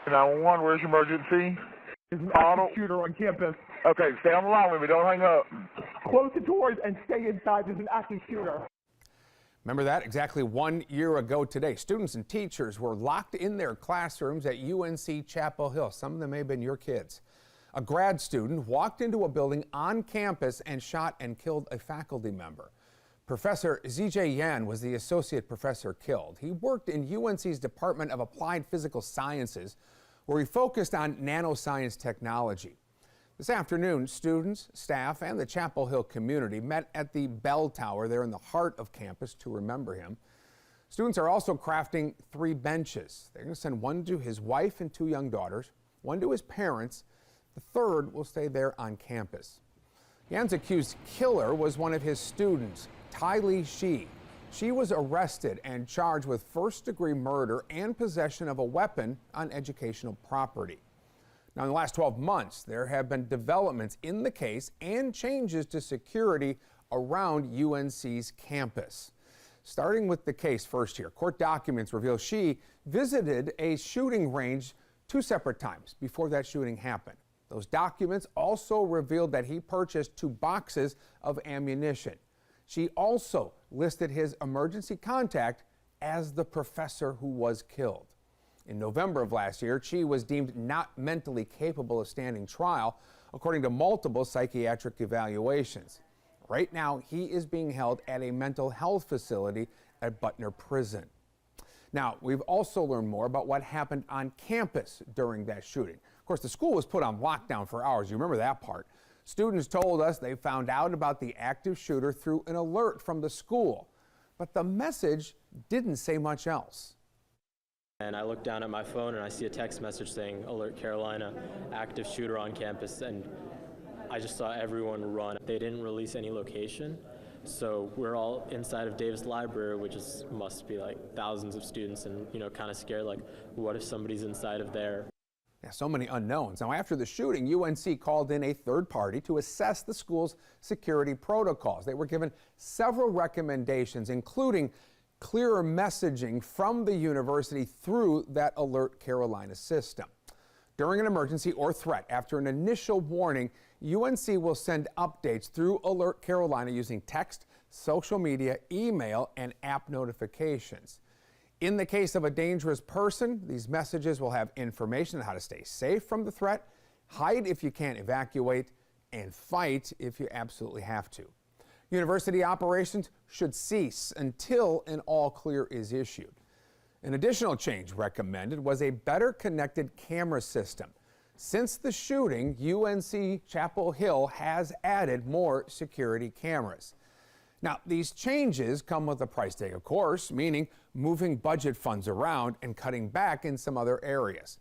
911, where's your emergency? There's an active shooter on campus. Okay, stay on the line with me. Don't hang up. Close the doors and stay inside. There's an active shooter. Remember that? Exactly 1 year ago today, students and teachers were locked in their classrooms at UNC Chapel Hill. Some of them may have been your kids. A grad student walked into a building on campus and shot and killed a faculty member. Professor ZJ Yan was the associate professor killed. He worked in UNC's Department of Applied Physical Sciences, where he focused on nanoscience technology. This afternoon, students, staff, and the Chapel Hill community met at the Bell Tower there in the heart of campus to remember him. Students are also crafting 3 benches. They're going to send one to his wife and 2 young daughters, one to his parents. The third will stay there on campus. Yan's accused killer was one of his students, Tylee Shi. She was arrested and charged with first-degree murder and possession of a weapon on educational property. Now, in the last 12 months, there have been developments in the case and changes to security around UNC's campus. Starting with the case first here, court documents reveal she visited a shooting range 2 separate times before that shooting happened. Those documents also revealed that he purchased 2 boxes of ammunition. She also listed his emergency contact as the professor who was killed. In November of last year, Chi was deemed not mentally capable of standing trial, according to multiple psychiatric evaluations. Right now, he is being held at a mental health facility at Butner Prison. Now, we've also learned more about what happened on campus during that shooting. Of course, the school was put on lockdown for hours. You remember that part. Students told us they found out about the active shooter through an alert from the school, but the message didn't say much else. And I look down at my phone and I see a text message saying, "Alert Carolina, active shooter on campus," and I just saw everyone run. They didn't release any location, so we're all inside of Davis Library, which must be like thousands of students, and kind of scared, like, what if somebody's inside of there? Yeah, so many unknowns. Now, after the shooting, UNC called in a third party to assess the school's security protocols. They were given several recommendations, including clearer messaging from the university through that Alert Carolina system. During an emergency or threat, after an initial warning, UNC will send updates through Alert Carolina using text, social media, email, and app notifications. In the case of a dangerous person, these messages will have information on how to stay safe from the threat, hide if you can't evacuate, and fight if you absolutely have to. University operations should cease until an all clear is issued. An additional change recommended was a better connected camera system. Since the shooting, UNC Chapel Hill has added more security cameras. Now, these changes come with a price tag, of course, meaning moving budget funds around and cutting back in some other areas.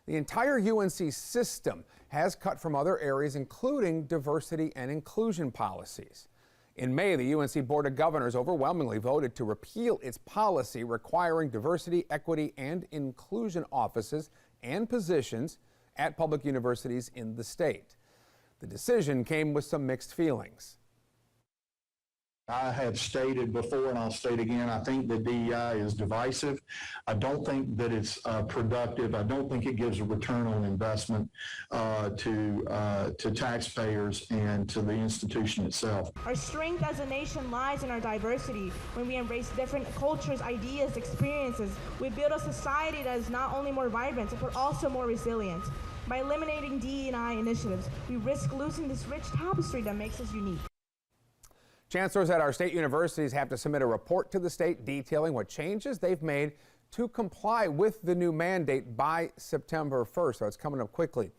The entire UNC system has cut from other areas, including diversity and inclusion policies. In May, the UNC Board of Governors overwhelmingly voted to repeal its policy requiring diversity, equity, and inclusion offices and positions at public universities in the state. The decision came with some mixed feelings. I have stated before, and I'll state again, I think that DEI is divisive. I don't think that it's productive. I don't think it gives a return on investment to taxpayers and to the institution itself. Our strength as a nation lies in our diversity. When we embrace different cultures, ideas, experiences, we build a society that is not only more vibrant, but also more resilient. By eliminating DEI initiatives, we risk losing this rich tapestry that makes us unique. Chancellors at our state universities have to submit a report to the state detailing what changes they've made to comply with the new mandate by September 1st, so it's coming up quickly.